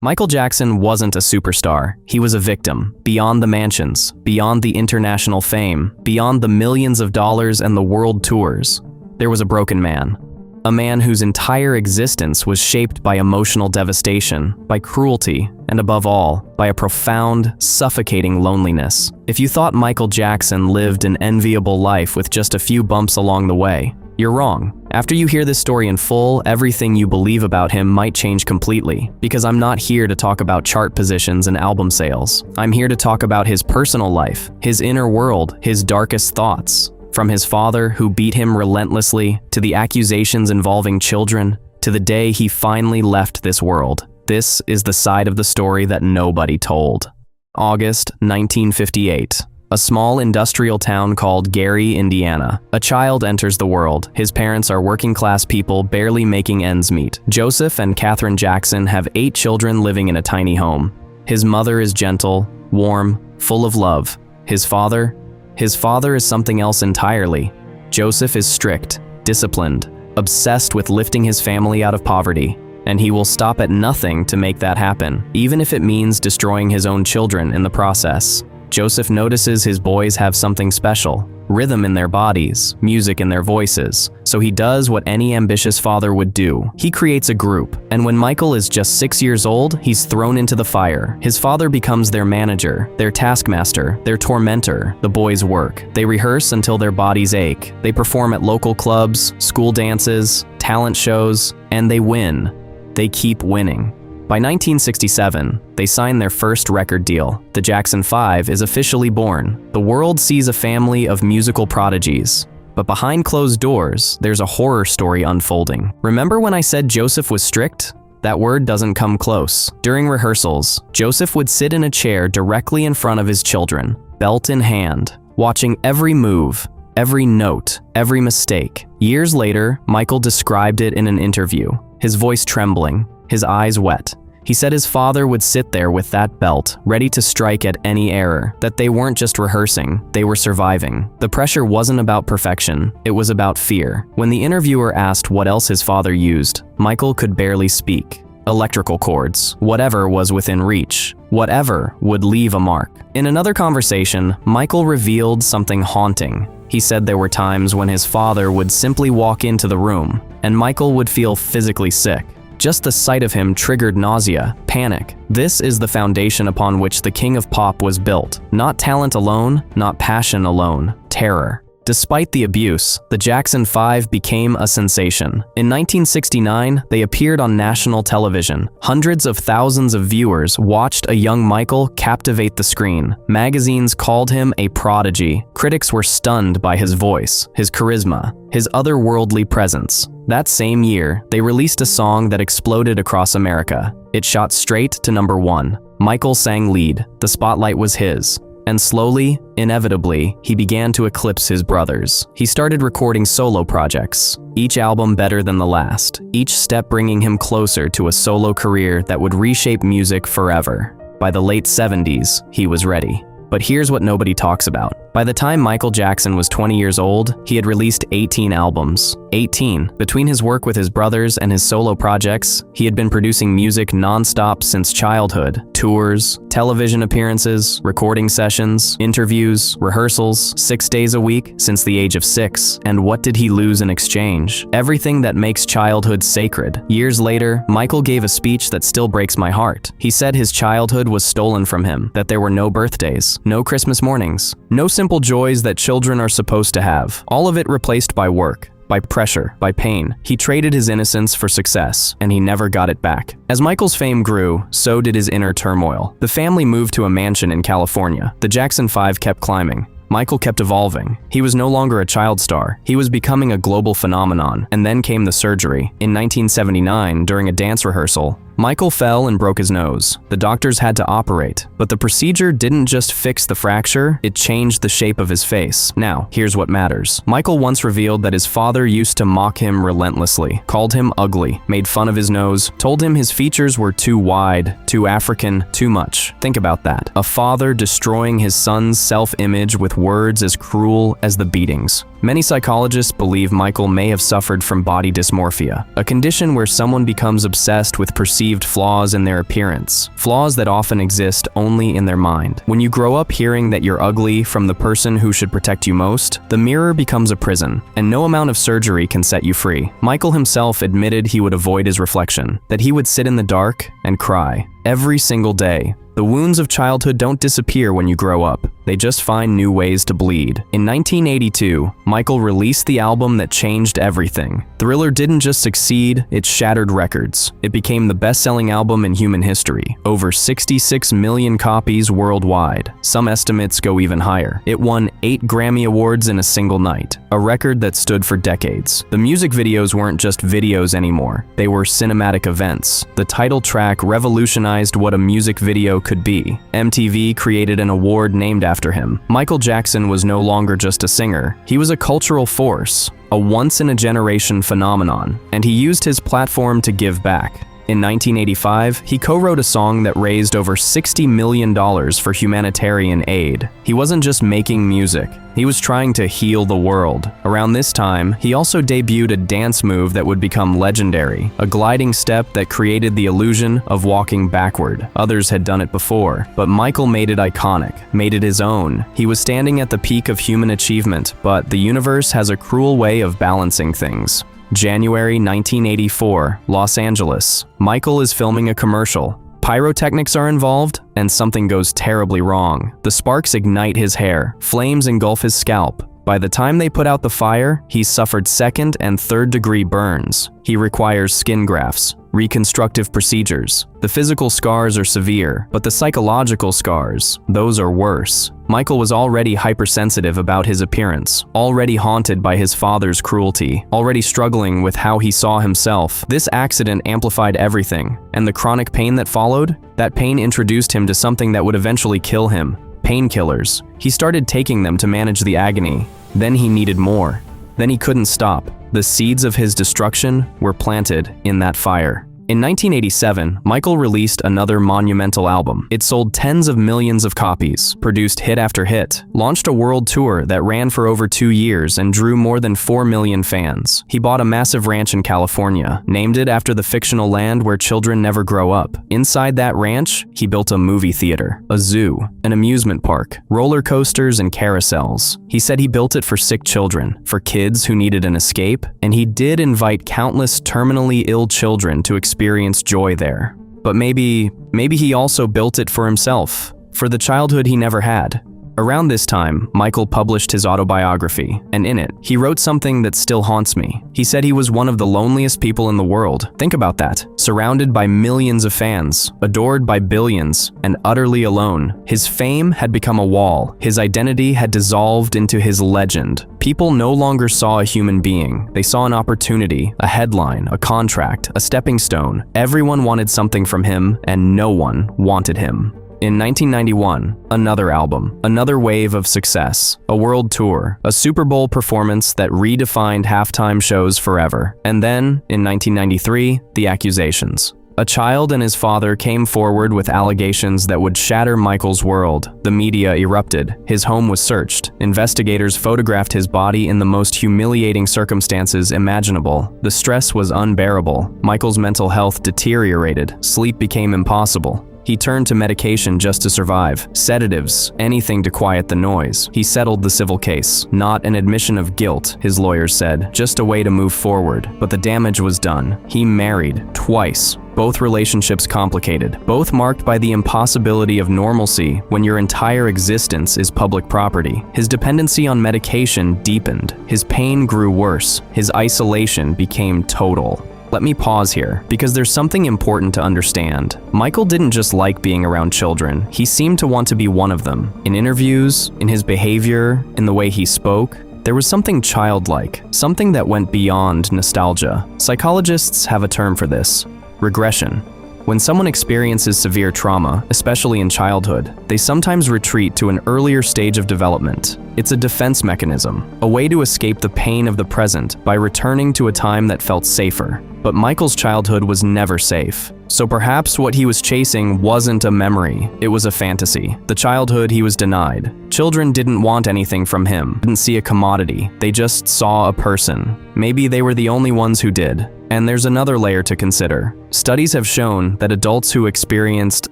Michael Jackson wasn't a superstar. He was a victim. Beyond the mansions, beyond the international fame, beyond the millions of dollars and the world tours, there was a broken man. A man whose entire existence was shaped by emotional devastation, by cruelty, and above all, by a profound, suffocating loneliness. If you thought Michael Jackson lived an enviable life with just a few bumps along the way, you're wrong. After you hear this story in full, everything you believe about him might change completely, because I'm not here to talk about chart positions and album sales. I'm here to talk about his personal life, his inner world, his darkest thoughts. From his father, who beat him relentlessly, to the accusations involving children, to the day he finally left this world. This is the side of the story that nobody told. August 1958. A small industrial town called Gary, Indiana. A child enters the world. His parents are working-class people barely making ends meet. Joseph and Katherine Jackson have 8 children living in a tiny home. His mother is gentle, warm, full of love. His father is something else entirely. Joseph is strict, disciplined, obsessed with lifting his family out of poverty, and he will stop at nothing to make that happen, even if it means destroying his own children in the process. Joseph notices his boys have something special, rhythm in their bodies, music in their voices, so he does what any ambitious father would do. He creates a group, and when Michael is just 6 years old, he's thrown into the fire. His father becomes their manager, their taskmaster, their tormentor. The boys work. They rehearse until their bodies ache. They perform at local clubs, school dances, talent shows, and they win. They keep winning. By 1967, they sign their first record deal. The Jackson 5 is officially born. The world sees a family of musical prodigies. But behind closed doors, there's a horror story unfolding. Remember when I said Joseph was strict? That word doesn't come close. During rehearsals, Joseph would sit in a chair directly in front of his children, belt in hand, watching every move, every note, every mistake. Years later, Michael described it in an interview, his voice trembling, his eyes wet. He said his father would sit there with that belt, ready to strike at any error, that they weren't just rehearsing, they were surviving. The pressure wasn't about perfection, it was about fear. When the interviewer asked what else his father used, Michael could barely speak. Electrical cords, whatever was within reach, whatever would leave a mark. In another conversation, Michael revealed something haunting. He said there were times when his father would simply walk into the room, and Michael would feel physically sick. Just the sight of him triggered nausea, panic. This is the foundation upon which the King of Pop was built. Not talent alone, not passion alone, terror. Despite the abuse, the Jackson 5 became a sensation. In 1969, they appeared on national television. Hundreds of thousands of viewers watched a young Michael captivate the screen. Magazines called him a prodigy. Critics were stunned by his voice, his charisma, his otherworldly presence. That same year, they released a song that exploded across America. It shot straight to #1. Michael sang lead. The spotlight was his. And slowly, inevitably, he began to eclipse his brothers. He started recording solo projects, each album better than the last, each step bringing him closer to a solo career that would reshape music forever. By the late 70s, he was ready. But here's what nobody talks about. By the time Michael Jackson was 20 years old, he had released 18 albums. 18. Between his work with his brothers and his solo projects, he had been producing music non-stop since childhood. Tours, television appearances, recording sessions, interviews, rehearsals, 6 days a week since the age of 6. And what did he lose in exchange? Everything that makes childhood sacred. Years later, Michael gave a speech that still breaks my heart. He said his childhood was stolen from him, that there were no birthdays, no Christmas mornings, no simple joys that children are supposed to have. All of it replaced by work, by pressure, by pain. He traded his innocence for success, and he never got it back. As Michael's fame grew, so did his inner turmoil. The family moved to a mansion in California. The Jackson 5 kept climbing. Michael kept evolving. He was no longer a child star. He was becoming a global phenomenon. And then came the surgery. In 1979, during a dance rehearsal, Michael fell and broke his nose. The doctors had to operate, but the procedure didn't just fix the fracture, it changed the shape of his face. Now, here's what matters. Michael once revealed that his father used to mock him relentlessly, called him ugly, made fun of his nose, told him his features were too wide, too African, too much. Think about that. A father destroying his son's self-image with words as cruel as the beatings. Many psychologists believe Michael may have suffered from body dysmorphia, a condition where someone becomes obsessed with perceived flaws in their appearance, flaws that often exist only in their mind. When you grow up hearing that you're ugly from the person who should protect you most, the mirror becomes a prison, and no amount of surgery can set you free. Michael himself admitted he would avoid his reflection, that he would sit in the dark and cry every single day. The wounds of childhood don't disappear when you grow up. They just find new ways to bleed. In 1982, Michael released the album that changed everything. Thriller didn't just succeed, it shattered records. It became the best-selling album in human history. Over 66 million copies worldwide. Some estimates go even higher. It won 8 Grammy Awards in a single night, a record that stood for decades. The music videos weren't just videos anymore. They were cinematic events. The title track revolutionized what a music video could be. MTV created an award named after him. Michael Jackson was no longer just a singer. He was a cultural force, a once-in-a-generation phenomenon, and he used his platform to give back. In 1985, he co-wrote a song that raised over $60 million for humanitarian aid. He wasn't just making music, he was trying to heal the world. Around this time, he also debuted a dance move that would become legendary, a gliding step that created the illusion of walking backward. Others had done it before, but Michael made it iconic, made it his own. He was standing at the peak of human achievement, but the universe has a cruel way of balancing things. January 1984, Los Angeles. Michael is filming a commercial. Pyrotechnics are involved, and something goes terribly wrong. The sparks ignite his hair, flames engulf his scalp. By the time they put out the fire, he's suffered 2nd and 3rd degree burns. He requires skin grafts, reconstructive procedures. The physical scars are severe, but the psychological scars, those are worse. Michael was already hypersensitive about his appearance, already haunted by his father's cruelty, already struggling with how he saw himself. This accident amplified everything, and the chronic pain that followed, that pain introduced him to something that would eventually kill him: painkillers. He started taking them to manage the agony. Then he needed more. Then he couldn't stop. The seeds of his destruction were planted in that fire. In 1987, Michael released another monumental album. It sold tens of millions of copies, produced hit after hit, launched a world tour that ran for over 2 years and drew more than 4 million fans. He bought a massive ranch in California, named it after the fictional land where children never grow up. Inside that ranch, he built a movie theater, a zoo, an amusement park, roller coasters and carousels. He said he built it for sick children, for kids who needed an escape, and he did invite countless terminally ill children to experience joy there. But maybe he also built it for himself, for the childhood he never had. Around this time, Michael published his autobiography, and in it, he wrote something that still haunts me. He said he was one of the loneliest people in the world. Think about that. Surrounded by millions of fans, adored by billions, and utterly alone. His fame had become a wall. His identity had dissolved into his legend. People no longer saw a human being. They saw an opportunity, a headline, a contract, a stepping stone. Everyone wanted something from him, and no one wanted him. In 1991, another album, another wave of success, a world tour, a Super Bowl performance that redefined halftime shows forever. And then, in 1993, the accusations. A child and his father came forward with allegations that would shatter Michael's world. The media erupted. His home was searched. Investigators photographed his body in the most humiliating circumstances imaginable. The stress was unbearable. Michael's mental health deteriorated. Sleep became impossible. He turned to medication just to survive, sedatives, anything to quiet the noise. He settled the civil case. Not an admission of guilt, his lawyers said, just a way to move forward. But the damage was done. He married twice. Both relationships complicated, both marked by the impossibility of normalcy when your entire existence is public property. His dependency on medication deepened. His pain grew worse. His isolation became total. Let me pause here, because there's something important to understand. Michael didn't just like being around children, he seemed to want to be one of them. In interviews, in his behavior, in the way he spoke, there was something childlike, something that went beyond nostalgia. Psychologists have a term for this: regression. When someone experiences severe trauma, especially in childhood, they sometimes retreat to an earlier stage of development. It's a defense mechanism, a way to escape the pain of the present by returning to a time that felt safer. But Michael's childhood was never safe. So perhaps what he was chasing wasn't a memory, it was a fantasy. The childhood he was denied. Children didn't want anything from him, didn't see a commodity, they just saw a person. Maybe they were the only ones who did. And there's another layer to consider. Studies have shown that adults who experienced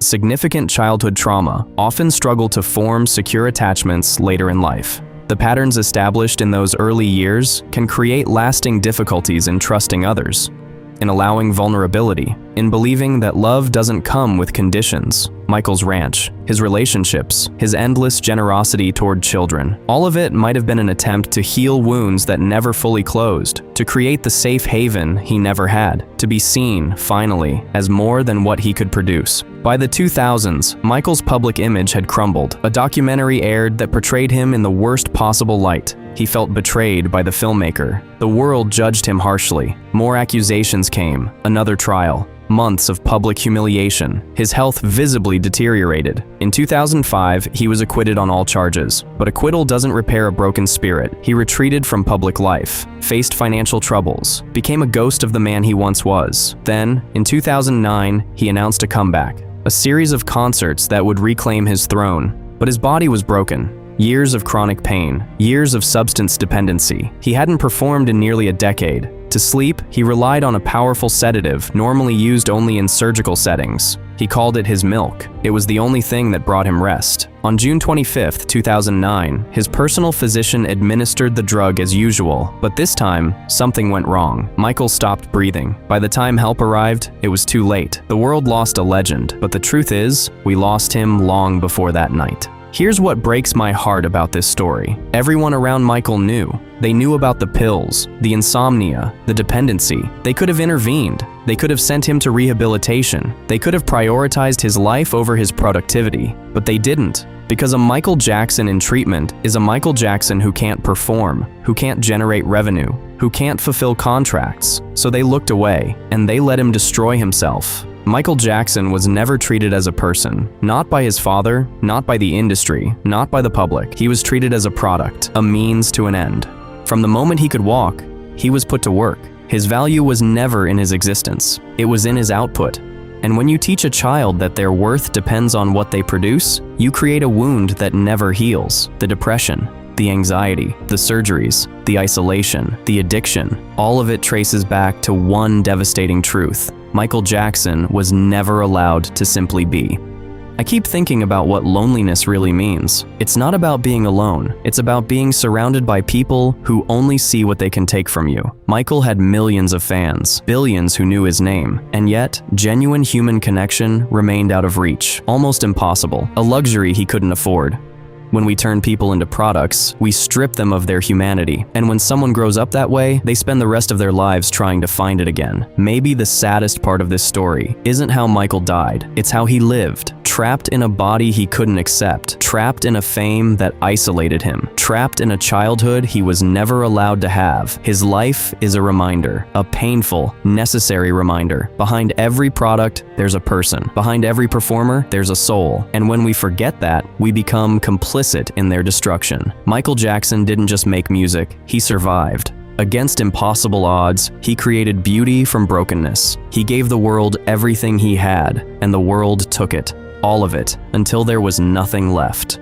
significant childhood trauma often struggle to form secure attachments later in life. The patterns established in those early years can create lasting difficulties in trusting others, in allowing vulnerability, in believing that love doesn't come with conditions. Michael's ranch, his relationships, his endless generosity toward children, all of it might have been an attempt to heal wounds that never fully closed, to create the safe haven he never had, to be seen, finally, as more than what he could produce. By the 2000s, Michael's public image had crumbled. A documentary aired that portrayed him in the worst possible light. He felt betrayed by the filmmaker. The world judged him harshly. More accusations came, another trial. Months of public humiliation. His health visibly deteriorated. In 2005, he was acquitted on all charges. But acquittal doesn't repair a broken spirit. He retreated from public life, faced financial troubles, became a ghost of the man he once was. Then, in 2009, he announced a comeback. A series of concerts that would reclaim his throne. But his body was broken. Years of chronic pain, years of substance dependency. He hadn't performed in nearly a decade. To sleep, he relied on a powerful sedative, normally used only in surgical settings. He called it his milk. It was the only thing that brought him rest. On June 25, 2009, his personal physician administered the drug as usual, but this time, something went wrong. Michael stopped breathing. By the time help arrived, it was too late. The world lost a legend, but the truth is, we lost him long before that night. Here's what breaks my heart about this story. Everyone around Michael knew. They knew about the pills, the insomnia, the dependency. They could have intervened. They could have sent him to rehabilitation. They could have prioritized his life over his productivity. But they didn't. Because a Michael Jackson in treatment is a Michael Jackson who can't perform, who can't generate revenue, who can't fulfill contracts. So they looked away, and they let him destroy himself. Michael Jackson was never treated as a person, not by his father, not by the industry, not by the public. He was treated as a product, a means to an end. From the moment he could walk, he was put to work. His value was never in his existence, it was in his output. And when you teach a child that their worth depends on what they produce, you create a wound that never heals. The depression, the anxiety, the surgeries, the isolation, the addiction, all of it traces back to one devastating truth. Michael Jackson was never allowed to simply be. I keep thinking about what loneliness really means. It's not about being alone. It's about being surrounded by people who only see what they can take from you. Michael had millions of fans, billions who knew his name, and yet, genuine human connection remained out of reach, almost impossible, a luxury he couldn't afford. When we turn people into products, we strip them of their humanity. And when someone grows up that way, they spend the rest of their lives trying to find it again. Maybe the saddest part of this story isn't how Michael died, it's how he lived. Trapped in a body he couldn't accept, trapped in a fame that isolated him, trapped in a childhood he was never allowed to have. His life is a reminder, a painful, necessary reminder. Behind every product, there's a person. Behind every performer, there's a soul. And when we forget that, we become complicit in their destruction. Michael Jackson didn't just make music, he survived. Against impossible odds, he created beauty from brokenness. He gave the world everything he had, and the world took it. All of it, until there was nothing left.